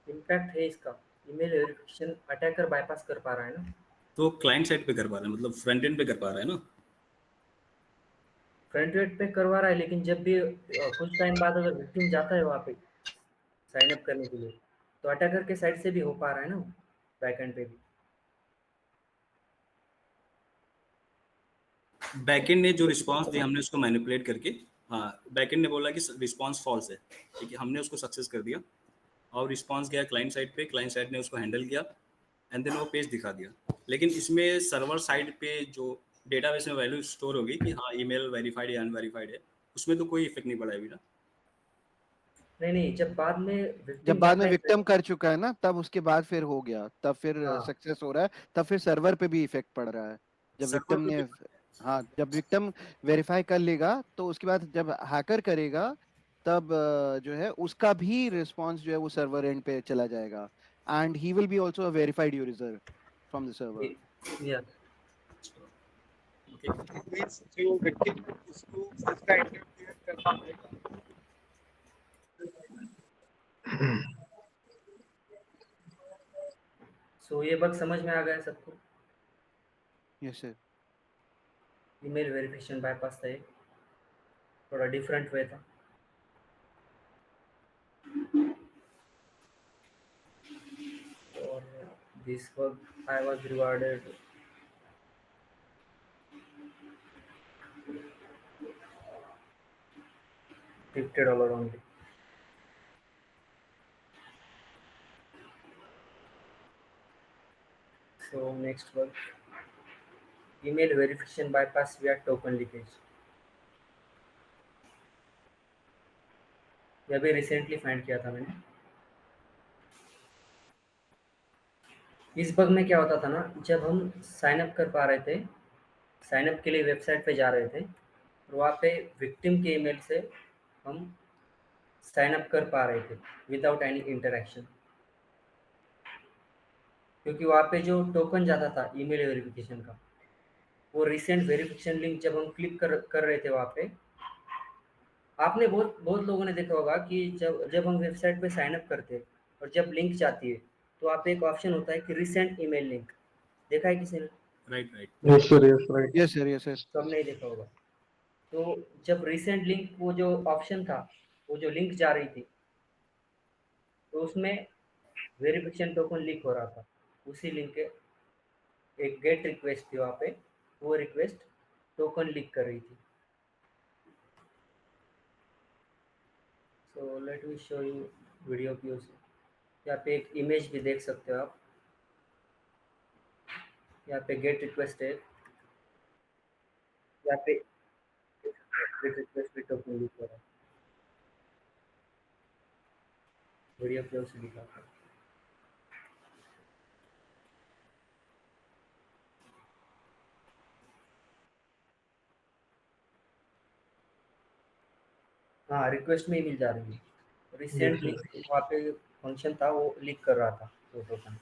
इम्पैक्ट है इसका, ईमेल वेरिफिकेशन अटैकर बाईपास कर पा रहा है ना। तो क्लाइंट साइड पे कर पा रहा है, मतलब फ्रंट एंड पे कर पा रहा है ना। फ्रंट एंड पे करवा रहा है, लेकिन जब भी कुछ टाइम बाद अगर विक्टिम जाता है वहाँ पे साइन अप करने के लिए तो अटैकर के साइड से भी हो पा रहा है ना, बैक एंड पे भी। बैकएंड ने जो रिस्पांस दिया हमने उसको मैनिपुलेट करके, हाँ, बैकएंड ने बोला कि रिस्पांस फॉल्स है, ठीक है, हमने उसको सक्सेस कर दिया और रिस्पांस गया क्लाइंट साइड पे, क्लाइंट साइड ने उसको हैंडल किया एंड देन वो पेज दिखा दिया। लेकिन इसमें सर्वर साइड पे जो डेटाबेस में वैल्यू स्टोर होगी कि हाँ ईमेल वेरीफाइड या अनवेरीफाइड है, उसमें तो कोई इफेक्ट नहीं पड़ा अभी ना। नहीं, जब बाद में जब विक्टिम बाद में जाता है विक्टिम कर चुका है ना, तब उसके बाद फिर हो गया, तब फिर हाँ सक्सेस हो रहा है, तब फिर सर्वर पे भी इफेक्ट पड़ रहा है। जब सर्वर विक्टिम पे ने, भी हाँ, जब विक्टिम वेरीफाई कर लेगा तो उसके बाद जब हैकर करेगा तब जो है उसका भी रिस्पांस जो है वो सर्वर एंड पे चला जाएगा, and he will be also a verified user from the server. या ओके। मींस जो विक्टिम है उसको उसका इंटरफेयर करना पड़ेगा। सो ये बग समझ में आ गया सबको। Yes sir. Email verification bypass था, एक थोड़ा डिफरेंट वे था। और this bug I was rewarded $50 only. So next bug, email verification bypass via token leakage। ये अभी रिसेंटली फाइंड किया था मैंने। इस बग में क्या होता था ना, जब हम साइन अप कर पा रहे थे, साइन अप के लिए वेबसाइट पे जा रहे थे और वहाँ पे विक्टिम के ईमेल से हम साइन अप कर पा रहे थे विदाउट एनी इंटरेक्शन, क्योंकि वहाँ पे जो टोकन जाता था ईमेल वेरिफिकेशन का, वो रिसेंट वेरिफिकेशन लिंक जब हम क्लिक कर रहे थे वहाँ पे, आपने बहुत बहुत लोगों ने देखा होगा कि जब जब हम वेबसाइट पे साइन अप करते हैं और जब लिंक जाती है तो वहाँ पे एक ऑप्शन होता है कि रिसेंट ईमेल लिंक। देखा है किसी ने? Right right. Yes sir, yes right. Yes sir, yes sir. सब नहीं देखा होगा। तो जब रिसेंट लिंक, वो जो ऑप्शन था, वो जो लिंक जा रही थी, तो उसमें वेरिफिकेशन टोकन लीक हो रहा था। उसी लिंक के एक गेट रिक्वेस्ट थी वहाँ पे, वो रिक्वेस्ट टोकन लीक कर रही थी। सो let me show you video की उसे। यहाँ पे एक इमेज भी देख सकते हो आप। यहाँ पे गेट रिक्वेस्ट है, यहाँ पे गेट रिक्वेस्ट भी टोकन लीक हो रहा है। वीडियो प्ले से दिखाता हूँ। हाँ, रिक्वेस्ट में ही मिल जा रही है। Recent Yes, link yes. वहाँ पे फंक्शन था, वो लीक कर रहा था वो token.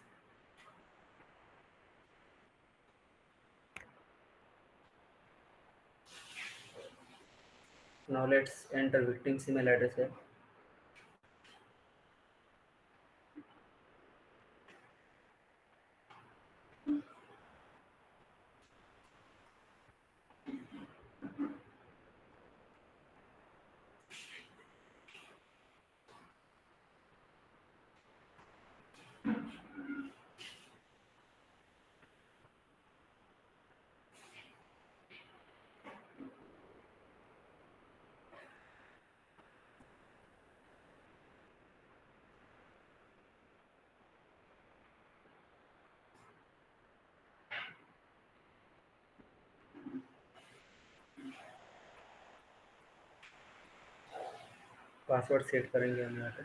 Now let's enter victim's email address here. Password set करेंगे हम यहाँ पे।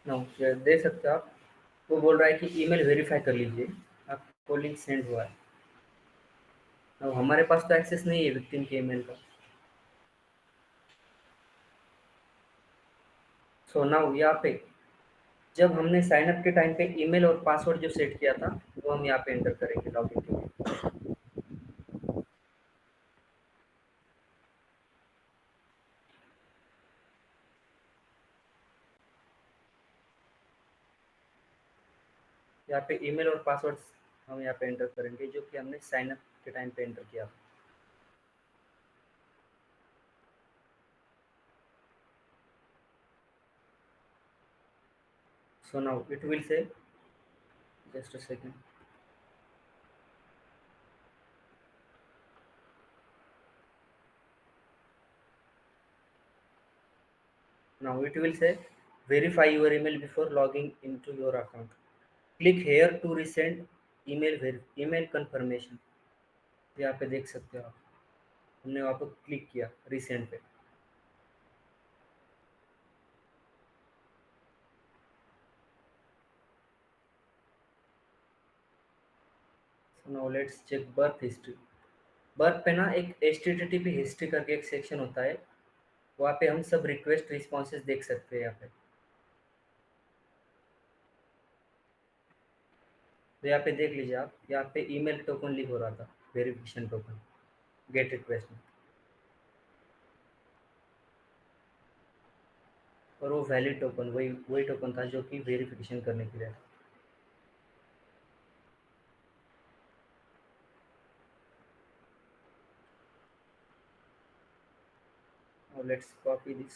नो, देख सकते हो आप, वो बोल रहा है कि ईमेल वेरीफाई कर लीजिए, आपको लिंक सेंड हुआ है। अब हमारे पास तो एक्सेस नहीं है विक्टिम के ईमेल का। सो नाउ यहाँ पे जब हमने साइन अप के टाइम पे ईमेल और पासवर्ड जो सेट किया था, वो हम यहाँ पे एंटर करेंगे लॉगिन के लिए। यहाँ पे ईमेल और पासवर्ड हम यहाँ पे एंटर करेंगे जो कि हमने साइन अप के टाइम पे एंटर किया था। So now it will say, just a second. Now it will say verify your email before logging into your account. Click here to resend email confirmation. यहाँ पे देख सकते हो आप, हमने वहाँ पे क्लिक किया रिसेंड पे। So now let's check birth history. Birth पे ना एक HTTP हिस्ट्री करके एक सेक्शन होता है, वहाँ पे हम सब रिक्वेस्ट रिस्पॉन्सेज देख सकते हैं। यहाँ पे तो यहाँ पे देख लीजिए आप, यहाँ पे ईमेल टोकन लीक हो रहा था, वेरिफिकेशन टोकन गेट रिक्वेस्ट में, और वो वैलिड टोकन वही टोकन था जो कि वेरिफिकेशन करने के लिए था। Now let's copy this.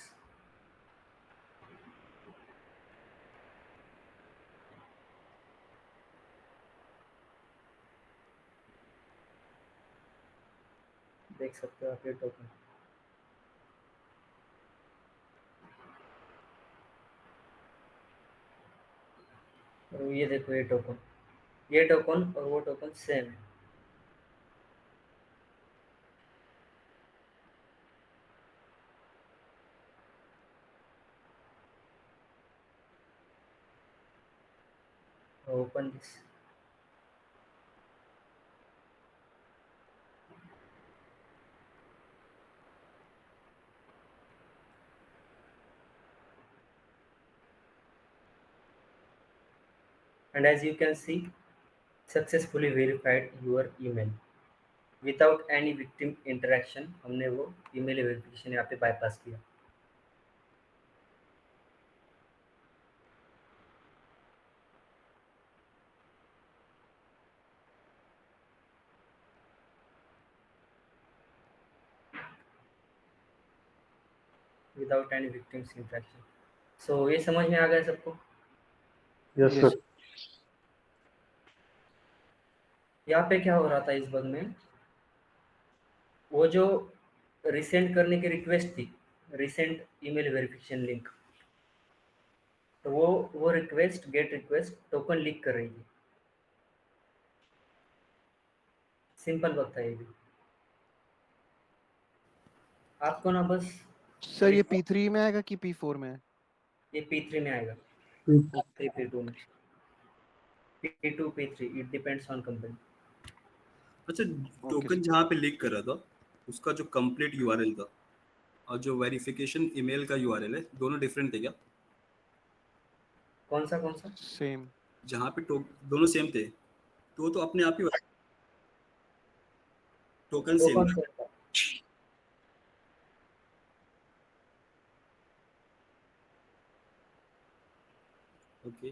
देख सकते हो आप ये टोकन, और ये देखो ये टोकन और वो टोकन सेम है। Open this. And as you can see, successfully verified your email without any victim interaction। हमने वो ईमेल वेरिफिकेशन यहाँ पे बाईपास किया। Without any victims interaction. So ये समझ में आ गया सबको? Yes, sir. यहाँ पे क्या हो रहा था इस बग में, वो जो रिसेंड करने की रिक्वेस्ट थी, रिसेंड ईमेल वेरिफिकेशन लिंक, तो वो request gate request token leak कर रही थी। सिंपल बग था ये भी। आपको ना बस सर ये P3 में आएगा कि P4 में? ये P3 में आएगा, P3 P2 में, P2 P3 it depends on company. अच्छा, टोकन जहाँ पे लीक कर रहा था उसका जो कंप्लीट यूआरएल था और जो वेरिफिकेशन ईमेल का यूआरएल है, दोनों डिफरेंट थे क्या? कौन सा सेम? जहाँ पे दोनों सेम थे तो वो तो अपने आप ही टोकन सेम था। ओके,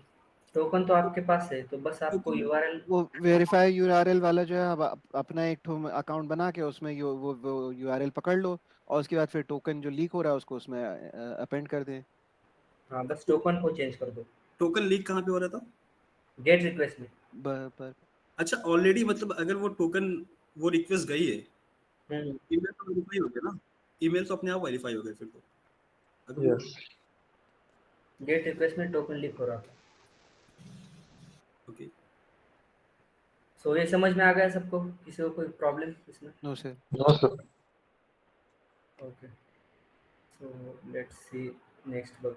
टोकन तो आपके पास है, तो बस आपको यूआरएल, वो वेरीफाई यूआरएल वाला जो है, अब अपना एक अकाउंट बना के उसमें वो यूआरएल पकड़ लो और उसके बाद फिर टोकन जो लीक हो रहा है उसको उसमें अपेंड कर दे। हाँ बस टोकन को चेंज कर दो। टोकन लीक कहाँ पे हो रहा था? गेट रिक्वेस्ट में। पर अच्छा, ऑलरेडी मतलब अगर वो टोकन वो रिक्वेस्ट गई है, ईमेल तो वेरीफाई हो गया ना, ईमेल तो अपने आप वेरीफाई हो गया फिर तो। अगर गेट रिक्वेस्ट में टोकन लीक हो रहा था। ओके, सो ये समझ में आ गया सबको? किसी को कोई प्रॉब्लम इसमें? No sir. Okay, so let's see next bug,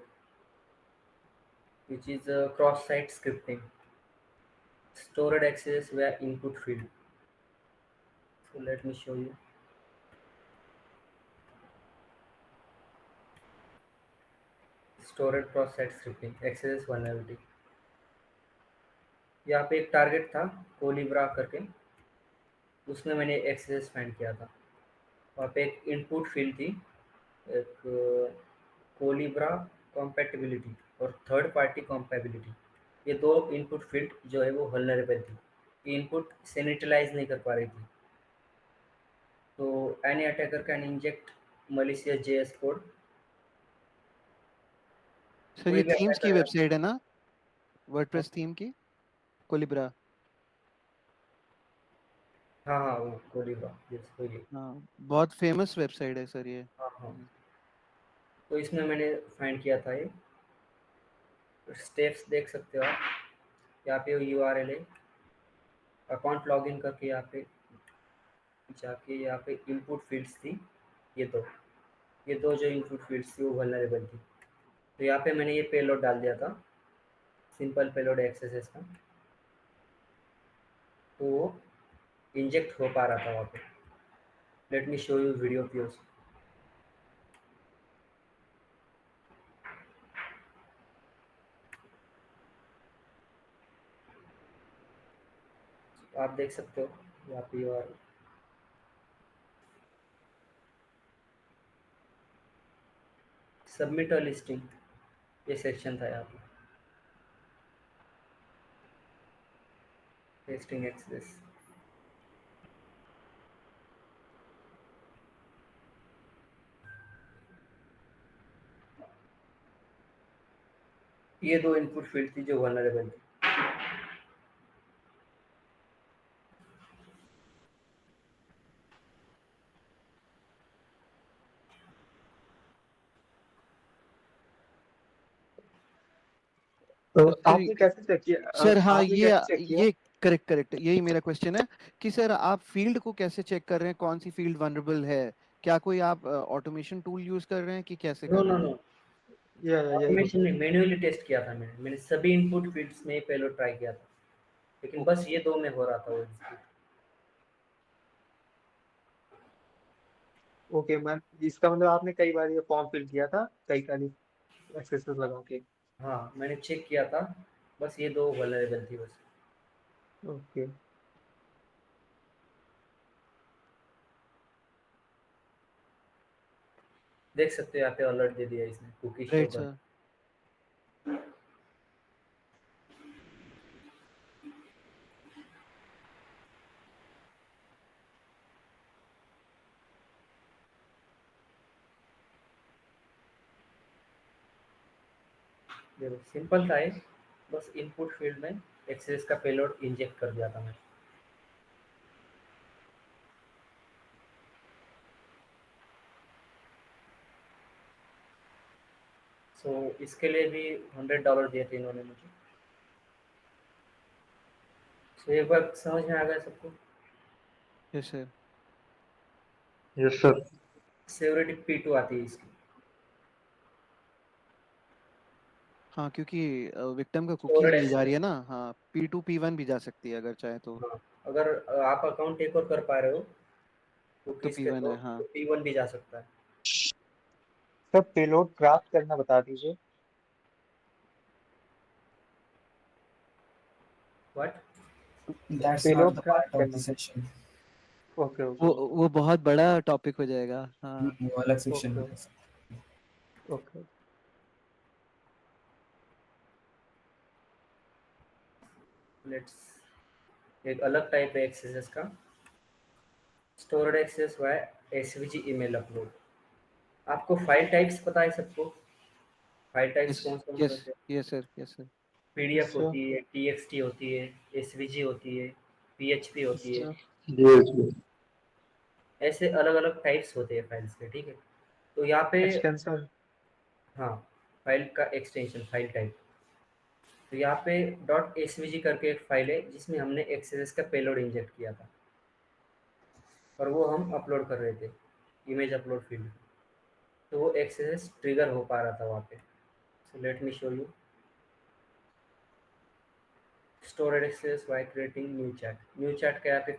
which is cross-site scripting, stored access via input field. So let me show you. Stored cross-site scripting, access vulnerability. यहाँ पे एक टारगेट था कोलिब्रा करके, उसमें मैंने एक्सेस फाइंड किया था। वहाँ पे एक इनपुट फील्ड थी, एक कोलिब्रा कॉम्पैटिबिलिटी और थर्ड पार्टी कॉम्पैटिबिलिटी। ये दो इनपुट फील्ड जो है वो वल्नरेबल थी, ये इनपुट सैनिटाइज नहीं कर पा रही थी। तो any attacker can inject malicious JS code. Sir ये थीम्स की वेबसाइट है ना, वर्डप्रेस थीम की, कोलिब्रा? हाँ हाँ वो कोलिब्रा, यस वही। हाँ, बहुत फेमस वेबसाइट है सर ये। हाँ, तो इसमें मैंने फाइंड किया था ये। स्टेप्स देख सकते हो आप, यहाँ पे URL है, अकाउंट लॉगिन करके यहाँ पे जाके यहाँ पे इनपुट फील्ड्स थी, ये दो जो इनपुट फील्ड्स थी वो वल्नरेबल थी। तो यहाँ पे मैंने ये पेलोड डाल दिया था, सिंपल पेलोड एक्सेस का, तो इंजेक्ट हो पा रहा था वहाँ पे। Let me show you video प्योर्स। आप देख सकते हो यहाँ पे URL, सबमिट अ लिस्टिंग, ये सेक्शन था यहाँ पे, लिस्टिंग एक्सेस। ये दो इनपुट फील्ड थी जो वल्नरेबल थी। तो आपने कैसे चेक किया सर? हाँ, आपने कैसे चेक किया? ये करेक्ट यही मेरा क्वेश्चन है कि सर आप फील्ड को कैसे चेक कर रहे हैं, कौन सी फील्ड वनरेबल है? क्या कोई आप ऑटोमेशन टूल यूज कर रहे हैं कि कैसे कर रहे हैं? नो, ऑटोमेशन नहीं, मैन्युअली टेस्ट किया था मैंने सभी इनपुट फील्ड्स में पेलोड ट्राई किया था, लेकिन बस ये दो में हो रहा था वो एग्जीक्यूट। ओके मैम, इसका मतलब आपने कई बार ये फॉर्म फिल किया था, कई सारी एक्सेसेस लगा के? हाँ मैंने चेक किया था, बस ये दो वल्नरेबल थी बस। ओके, देख सकते हो यहाँ पे अलर्ट दे दिया इसने, कुकी शो राइट कर। सर। देखो सिंपल था ये, बस इनपुट फील्ड में एक्सेस का पेलोड इंजेक्ट कर दिया था मैं। सो इसके लिए भी $100 दिए थे इन्होंने मुझे। सो एक बार समझ में आ गया सबको? Yes sir. Yes sir. Severity P2 आती है इसकी। हाँ, क्योंकि विक्टिम का कुकी Stored मिल जा access। रही है ना। हाँ, P2 P1 भी जा सकती है अगर चाहे तो। हाँ, अगर आप अकाउंट टेक ओवर कर पा रहे हो तो कुकीज पे P1 तो है, हाँ। P1 भी जा सकता है। सर पेलोड क्राफ्ट करना बता दीजिए। What? That's not payload the craft part of the करना। section. ओके वो ओके वो बहुत बड़ा टॉपिक हो जाएगा। हाँ। वो अलग सेक्शन ओके में है। ओके। लेट्स एक अलग टाइप है एक्सेसेस का, स्टोर्ड एक्सेस हुआ है एसवीजी ईमेल अपलोड। आपको फाइल टाइप्स पता है सबको? फाइल टाइप्स यस कौन कौन से यस होते हैं? Yes sir, yes sir. PDF sir होती है, टीएक्सटी होती है, एसवीजी होती है, पीएचपी होती है। जी ऐसे अलग अलग टाइप्स होते हैं फाइल्स के, ठीक है। तो यहाँ पे एक्सटेंशन। हाँ, फाइल का एक्सटेंशन, फाइल टाइप। तो यहाँ पे डॉट एसवीजी करके एक फाइल है जिसमें हमने एक्सएसएस का पेलोड इंजेक्ट किया था और वो हम अपलोड कर रहे थे इमेज अपलोड फील्ड। तो वो एक्सएसएस ट्रिगर हो पा रहा था वहाँ पे। So let me show you storage access by creating new chat. New chat का यहाँ पे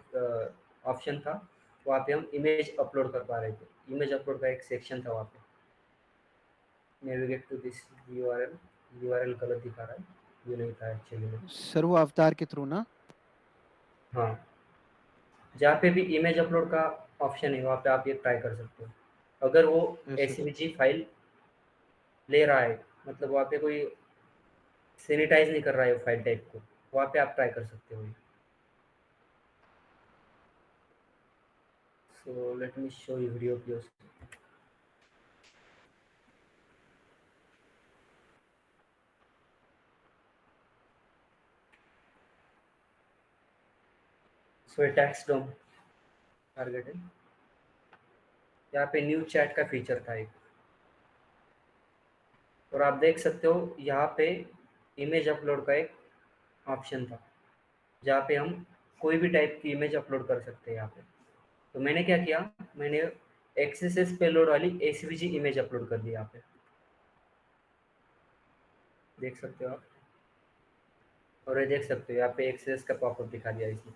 ऑप्शन था, वहाँ पे हम इमेज अपलोड कर पा रहे थे। इमेज अपलोड का एक सेक्शन था वहाँ पे। Navigate to this URL. URL गलत दिखा रहा है, ये नहीं था एक्चुअली में। सर वो अवतार के थ्रू ना? हाँ, जहाँ पे भी इमेज अपलोड का ऑप्शन है वहाँ पे आप ये ट्राई कर सकते हो। अगर वो यस सर। एसवीजी फाइल ले रहा है, मतलब वहाँ पे कोई सैनिटाइज नहीं कर रहा है वो फाइल टाइप को, वहाँ पे आप ट्राई कर सकते हो। So let me show you video please. So ये टैक्स डोम टारगेट है। यहाँ पे न्यू चैट का फीचर था एक, और आप देख सकते हो यहाँ पे इमेज अपलोड का एक ऑप्शन था जहाँ पे हम कोई भी टाइप की इमेज अपलोड कर सकते हैं यहाँ पे। तो मैंने क्या किया, मैंने एक्सएसएस पेलोड वाली एसवीजी इमेज अपलोड कर दी यहाँ पे, देख सकते हो आप। और ये देख सकते हो यहाँ पे एक्सएसएस का पॉपअप दिखा दिया इसने।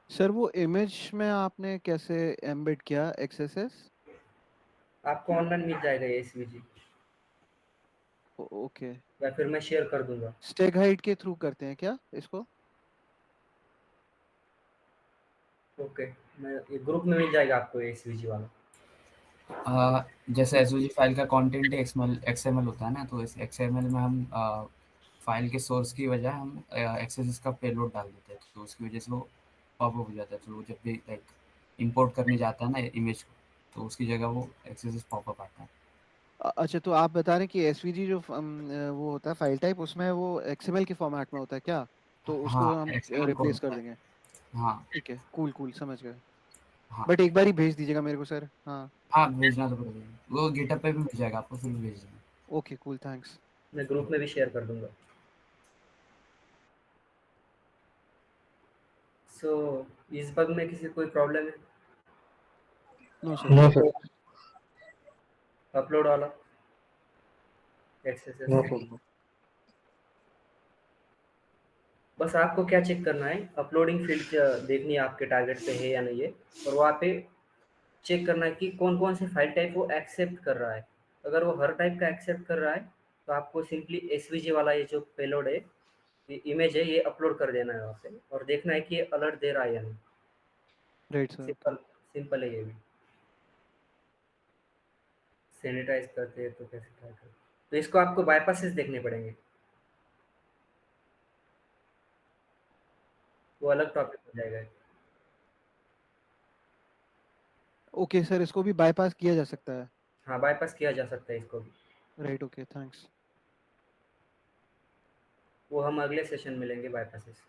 सर वो इमेज में आपने कैसे एम्बेड किया एक्सएसएस? आपको ऑनलाइन मिल जाएगा ये एसवीजी, ओके। या फिर मैं शेयर कर दूंगा। स्टेग हाइट के थ्रू करते हैं क्या इसको? ओके, मैं ये ग्रुप में मिल जाएगा आपको एसवीजी वाला। जैसे एसवीजी फाइल का कंटेंट एक्सएमएल होता है ना, तो इस एक्सएमएल में हम फाइल के सोर्स की बजाय हम एक्सएसएस का पेलोड डाल देते हैं, तो उसकी वजह से वो पॉपअप हो जाता है। तो जब भी लाइक इंपोर्ट करने जाता है ना इमेज को, तो उसकी जगह वो एक्सएसएस पॉपअप आता है। अच्छा, तो आप बता रहे हैं कि एसवीजी जो वो होता है फाइल टाइप, उसमें वो एक्सएमएल के फॉर्मेट में होता है क्या? तो हाँ, उसको हम एक्सएमएल को रिप्लेस कर देंगे। हाँ ठीक है, कूल कूल, समझ गए। हाँ बट एक बार ही भेज दीजिएगा मेरे को सर। हाँ। हाँ, भेजना तो पड़ेगा, वो गिटहब पे भी मिल जाएगा आपको, फिर भी भेज देंगे। Okay cool, thanks. मैं ग्रुप में भी शेयर कर दूंगा। सो इस बग में किसी कोई प्रॉब्लम है? No sir. No sir. Upload वाला एक्सएसएस। No sir. बस आपको क्या चेक करना है, अपलोडिंग फील्ड देखनी है आपके टारगेट पे है या नहीं है, और वहाँ पे चेक करना है कि कौन कौन से फाइल टाइप वो एक्सेप्ट कर रहा है। अगर वो हर टाइप का एक्सेप्ट कर रहा है तो आपको सिंपली एसवीजी वाला ये जो पेलोड है, ये इमेज है, ये अपलोड कर देना है वहाँ पे, और देखना है कि ये अलर्ट दे रहा है या नहीं। Right sir. सिंपल सिंपल है ये भी। सैनिटाइज करते हैं तो कैसे ट्राई करते, तो इसको आपको बाईपासेस देखने पड़ेंगे, वो अलग टॉपिक हो जाएगा। ओके सर, इसको भी बाईपास किया जा सकता है? हाँ, बाईपास किया जा सकता है इसको भी। Right, okay thanks. वो हम अगले सेशन में लेंगे बाईपासेस।